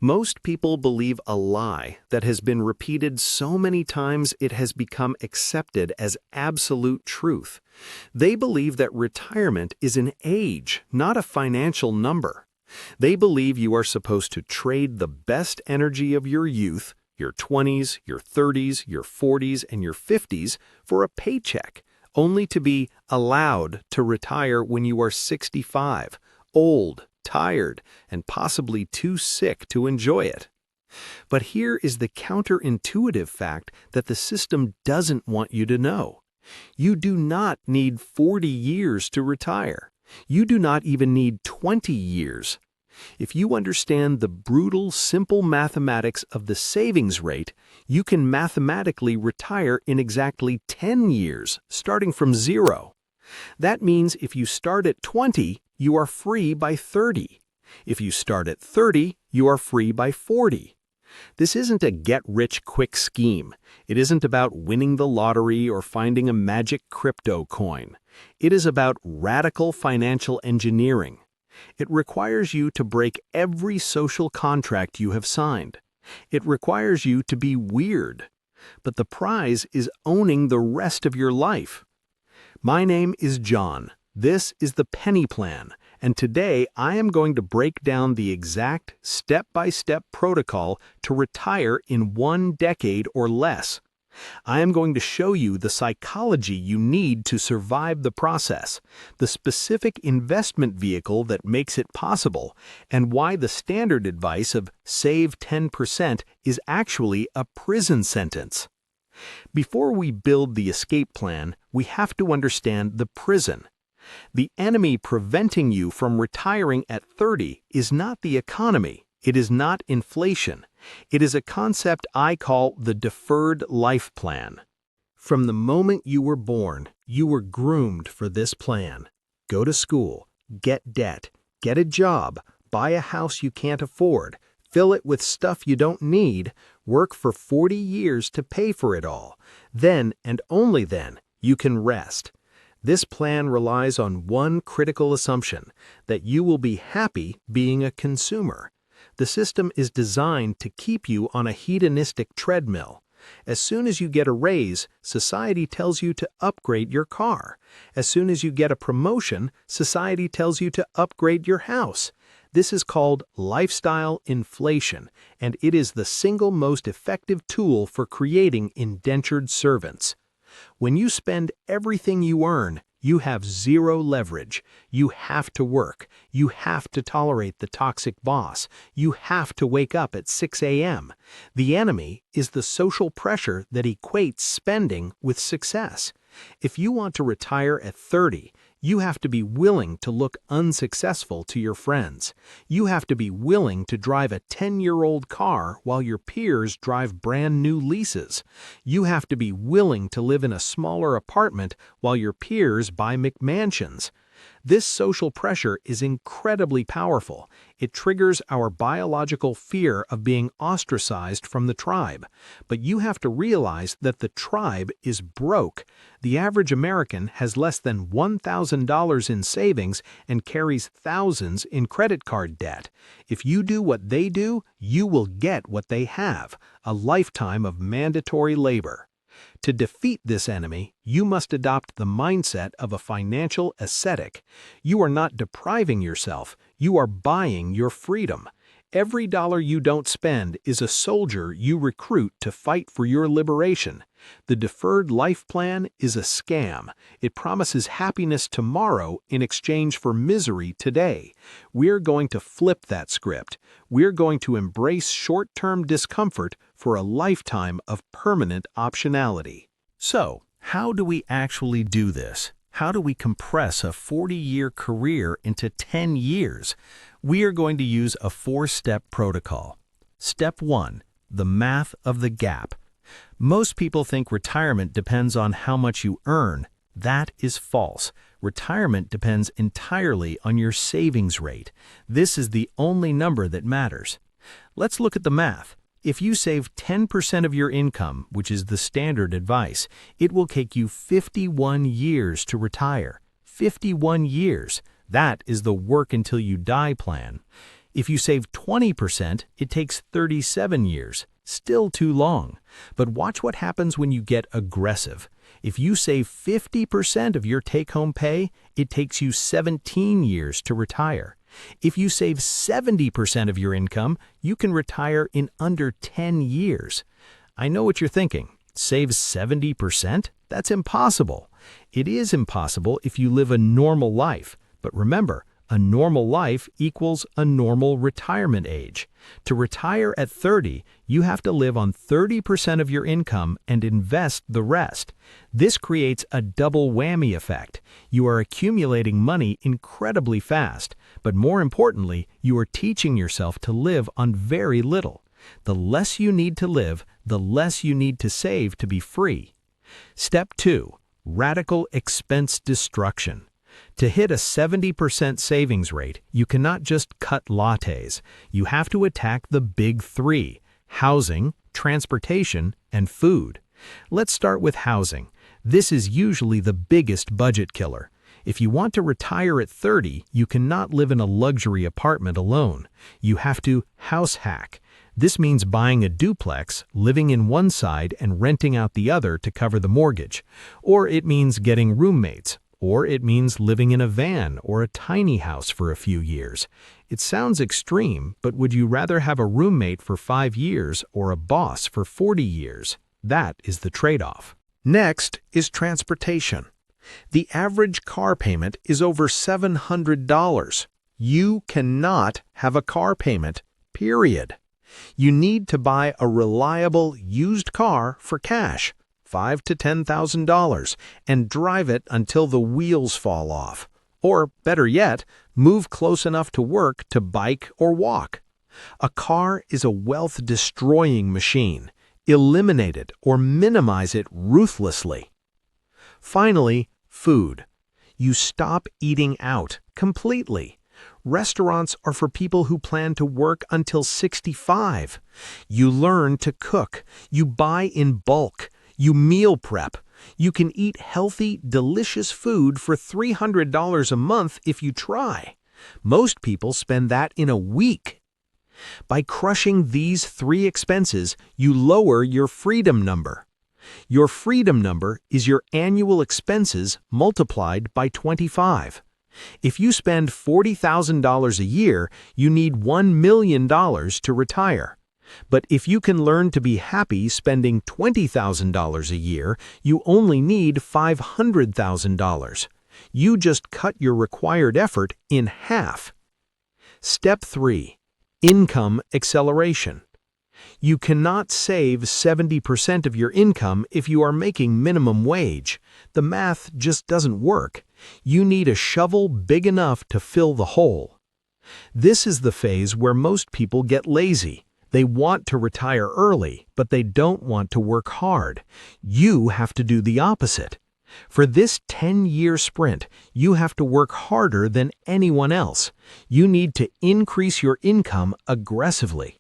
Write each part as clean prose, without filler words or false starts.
Most people believe a lie that has been repeated so many times it has become accepted as absolute truth. They believe that retirement is an age, not a financial number. They believe you are supposed to trade the best energy of your youth, your 20s, your 30s, your 40s, and your 50s for a paycheck, only to be allowed to retire when you are 65, old, tired, and possibly too sick to enjoy it. But here is the counterintuitive fact that the system doesn't want you to know. You do not need 40 years to retire. You do not even need 20 years. If you understand the brutal, simple mathematics of the savings rate, you can mathematically retire in exactly 10 years, starting from zero. That means if you start at 20, you are free by 30. If you start at 30, you are free by 40. This isn't a get-rich-quick scheme. It isn't about winning the lottery or finding a magic crypto coin. It is about radical financial engineering. It requires you to break every social contract you have signed. It requires you to be weird. But the prize is owning the rest of your life. My name is John. This is the Penny Plan, and today I am going to break down the exact step-by-step protocol to retire in 1 decade or less. I am going to show you the psychology you need to survive the process, the specific investment vehicle that makes it possible, and why the standard advice of save 10% is actually a prison sentence. Before we build the escape plan, we have to understand the prison. The enemy preventing you from retiring at 30 is not the economy. It is not inflation. It is a concept I call the deferred life plan. From the moment you were born, you were groomed for this plan. Go to school, get debt, get a job, buy a house you can't afford, fill it with stuff you don't need, work for 40 years to pay for it all. Then, and only then, you can rest. This plan relies on one critical assumption, that you will be happy being a consumer. The system is designed to keep you on a hedonistic treadmill. As soon as you get a raise, society tells you to upgrade your car. As soon as you get a promotion, society tells you to upgrade your house. This is called lifestyle inflation, and it is the single most effective tool for creating indentured servants. When you spend everything you earn, you have zero leverage. You have to work. You have to tolerate the toxic boss. You have to wake up at 6 a.m. The enemy is the social pressure that equates spending with success. If you want to retire at 30, you have to be willing to look unsuccessful to your friends. You have to be willing to drive a 10-year-old car while your peers drive brand new leases. You have to be willing to live in a smaller apartment while your peers buy McMansions. This social pressure is incredibly powerful. It triggers our biological fear of being ostracized from the tribe. But you have to realize that the tribe is broke. The average American has less than $1,000 in savings and carries thousands in credit card debt. If you do what they do, you will get what they have, a lifetime of mandatory labor. To defeat this enemy, you must adopt the mindset of a financial ascetic. You are not depriving yourself, you are buying your freedom. Every dollar you don't spend is a soldier you recruit to fight for your liberation. The deferred life plan is a scam. It promises happiness tomorrow in exchange for misery today. We're going to flip that script. We're going to embrace short-term discomfort for a lifetime of permanent optionality. So, how do we actually do this? How do we compress a 40-year career into 10 years? We are going to use a 4-step protocol. Step 1. The math of the gap. Most people think retirement depends on how much you earn. That is false. Retirement depends entirely on your savings rate. This is the only number that matters. Let's look at the math. If you save 10% of your income, which is the standard advice, it will take you 51 years to retire. 51 years. That is the work until you die plan. If you save 20%, it takes 37 years. Still too long. But watch what happens when you get aggressive. If you save 50% of your take-home pay, it takes you 17 years to retire. If you save 70% of your income, you can retire in under 10 years. I know what you're thinking. Save 70%? That's impossible. It is impossible if you live a normal life. But remember, a normal life equals a normal retirement age. To retire at 30, you have to live on 30% of your income and invest the rest. This creates a double whammy effect. You are accumulating money incredibly fast, but more importantly, you are teaching yourself to live on very little. The less you need to live, the less you need to save to be free. Step 2. Radical expense destruction. To hit a 70% savings rate, you cannot just cut lattes. You have to attack the big three: housing, transportation, and food. Let's start with housing. This is usually the biggest budget killer. If you want to retire at 30, you cannot live in a luxury apartment alone. You have to house hack. This means buying a duplex, living in one side and renting out the other to cover the mortgage. Or it means getting roommates. Or it means living in a van or a tiny house for a few years. It sounds extreme, but would you rather have a roommate for 5 years or a boss for 40 years? That is the trade-off. Next is transportation. The average car payment is over $700. You cannot have a car payment, period. You need to buy a reliable used car for cash, $5,000 to $10,000, and drive it until the wheels fall off. Or, better yet, move close enough to work to bike or walk. A car is a wealth-destroying machine. Eliminate it or minimize it ruthlessly. Finally, food. You stop eating out completely. Restaurants are for people who plan to work until 65. You learn to cook. You buy in bulk. You meal prep. You can eat healthy, delicious food for $300 a month if you try. Most people spend that in a week. By crushing these 3 expenses, you lower your freedom number. Your freedom number is your annual expenses multiplied by 25. If you spend $40,000 a year, you need $1 million to retire. But if you can learn to be happy spending $20,000 a year, you only need $500,000. You just cut your required effort in half. Step 3. Income acceleration. You cannot save 70% of your income if you are making minimum wage. The math just doesn't work. You need a shovel big enough to fill the hole. This is the phase where most people get lazy. They want to retire early, but they don't want to work hard. You have to do the opposite. For this 10-year sprint, you have to work harder than anyone else. You need to increase your income aggressively.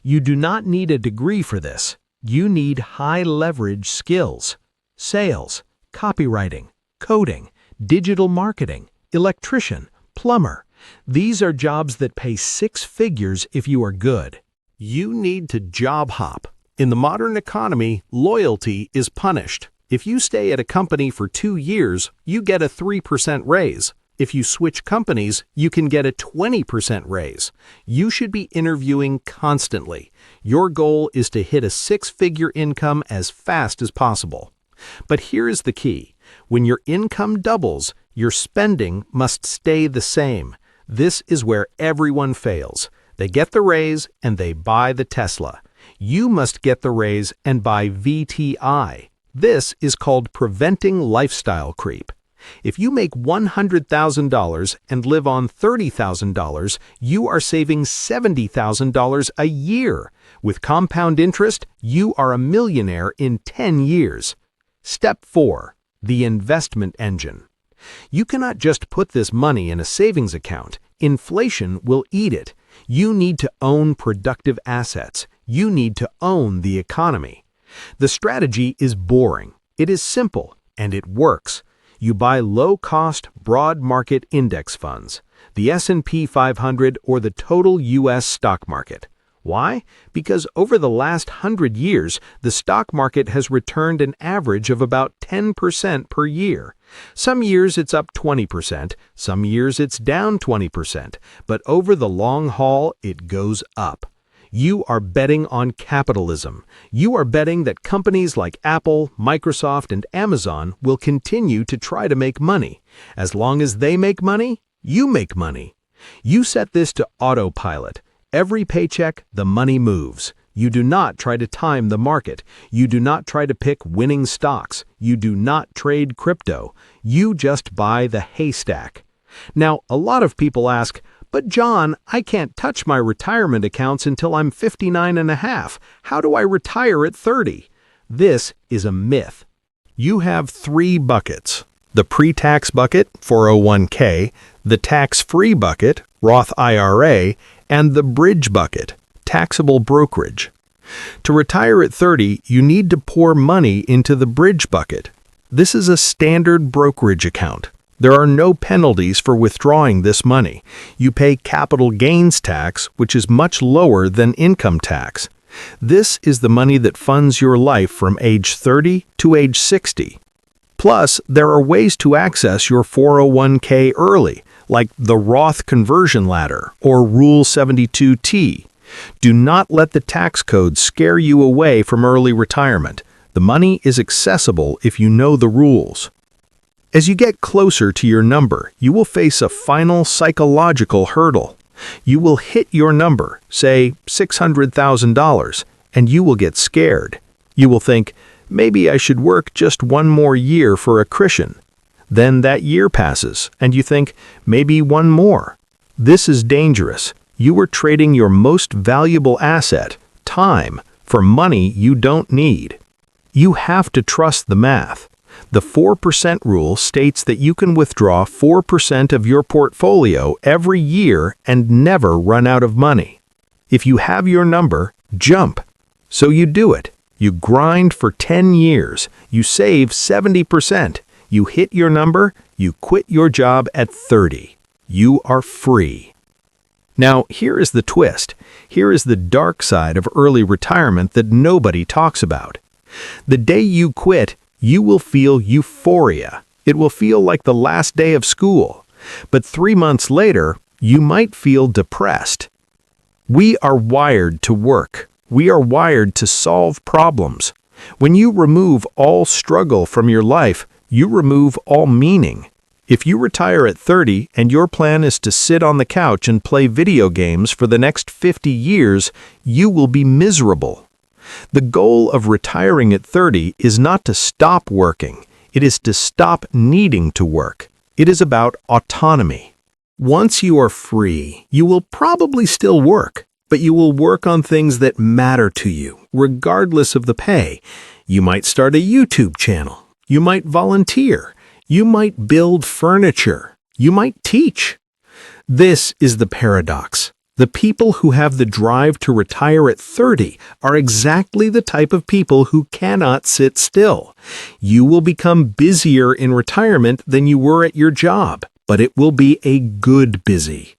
You do not need a degree for this. You need high-leverage skills: sales, copywriting, coding, digital marketing, electrician, plumber. These are jobs that pay 6 figures if you are good. You need to job hop. In the modern economy, loyalty is punished. If you stay at a company for 2 years, you get a 3% raise. If you switch companies, you can get a 20% raise. You should be interviewing constantly. Your goal is to hit a 6-figure income as fast as possible. But here is the key. When your income doubles, your spending must stay the same. This is where everyone fails. They get the raise and they buy the Tesla. You must get the raise and buy VTI. This is called preventing lifestyle creep. If you make $100,000 and live on $30,000, you are saving $70,000 a year. With compound interest, you are a millionaire in 10 years. Step 4. The investment engine. You cannot just put this money in a savings account. Inflation will eat it. You need to own productive assets. You need to own the economy. The strategy is boring. It is simple, and it works. You buy low-cost, broad market index funds. the S&P 500, or the total U.S. stock market. Why? Because over the last 100 years, the stock market has returned an average of about 10% per year. Some years it's up 20%, some years it's down 20%, but over the long haul, it goes up. You are betting on capitalism. You are betting that companies like Apple, Microsoft, and Amazon will continue to try to make money. As long as they make money, you make money. You set this to autopilot. Every paycheck, the money moves. You do not try to time the market. You do not try to pick winning stocks. You do not trade crypto. You just buy the haystack. Now, a lot of people ask, "But John, I can't touch my retirement accounts until I'm 59 and a half. How do I retire at 30? This is a myth. You have three buckets: the pre-tax bucket, 401k, the tax-free bucket, Roth IRA, and the bridge bucket, taxable brokerage. To retire at 30, you need to pour money into the bridge bucket. This is a standard brokerage account. There are no penalties for withdrawing this money. You pay capital gains tax, which is much lower than income tax. This is the money that funds your life from age 30 to age 60. Plus, there are ways to access your 401k early, like the Roth conversion ladder or Rule 72T. Do not let the tax code scare you away from early retirement. The money is accessible if you know the rules. As you get closer to your number, you will face a final psychological hurdle. You will hit your number, say $600,000, and you will get scared. You will think, maybe I should work just one more year for a cushion. Then that year passes, and you think, maybe one more. This is dangerous. You are trading your most valuable asset, time, for money you don't need. You have to trust the math. The 4% rule states that you can withdraw 4% of your portfolio every year and never run out of money. If you have your number, jump. So you do it. You grind for 10 years. You save 70%. You hit your number. You quit your job at 30. You are free. Now, here is the twist. Here is the dark side of early retirement that nobody talks about. The day you quit, you will feel euphoria. It will feel like the last day of school. But 3 months later, you might feel depressed. We are wired to work. We are wired to solve problems. When you remove all struggle from your life, you remove all meaning. If you retire at 30 and your plan is to sit on the couch and play video games for the next 50 years, you will be miserable. The goal of retiring at 30 is not to stop working. It is to stop needing to work. It is about autonomy. Once you are free, you will probably still work, but you will work on things that matter to you, regardless of the pay. You might start a YouTube channel. You might volunteer. You might build furniture. You might teach. This is the paradox. The people who have the drive to retire at 30 are exactly the type of people who cannot sit still. You will become busier in retirement than you were at your job, but it will be a good busy.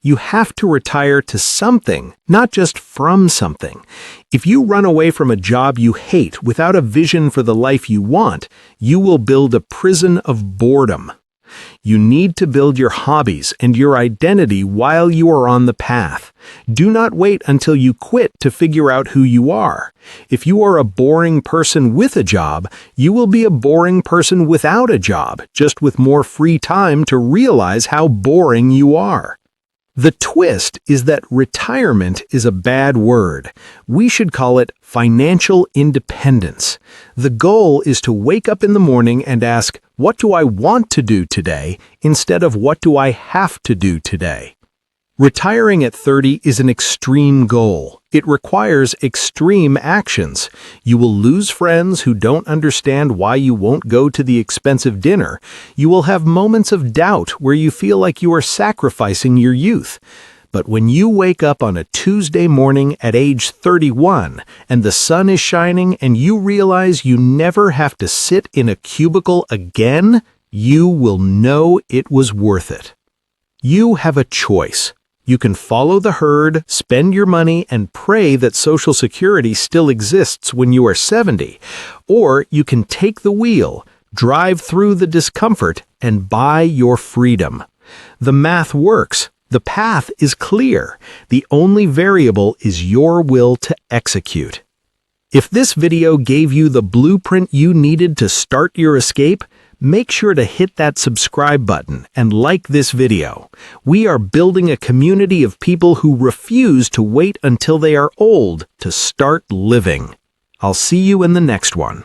You have to retire to something, not just from something. If you run away from a job you hate without a vision for the life you want, you will build a prison of boredom. You need to build your hobbies and your identity while you are on the path. Do not wait until you quit to figure out who you are. If you are a boring person with a job, you will be a boring person without a job, just with more free time to realize how boring you are. The twist is that retirement is a bad word. We should call it financial independence. The goal is to wake up in the morning and ask, what do I want to do today, instead of what do I have to do today? Retiring at 30 is an extreme goal. It requires extreme actions. You will lose friends who don't understand why you won't go to the expensive dinner. You will have moments of doubt where you feel like you are sacrificing your youth. But when you wake up on a Tuesday morning at age 31 and the sun is shining and you realize you never have to sit in a cubicle again, you will know it was worth it. You have a choice. You can follow the herd, spend your money, and pray that Social Security still exists when you are 70. Or you can take the wheel, drive through the discomfort, and buy your freedom. The math works. The path is clear. The only variable is your will to execute. If this video gave you the blueprint you needed to start your escape, make sure to hit that subscribe button and like this video. We are building a community of people who refuse to wait until they are old to start living. I'll see you in the next one.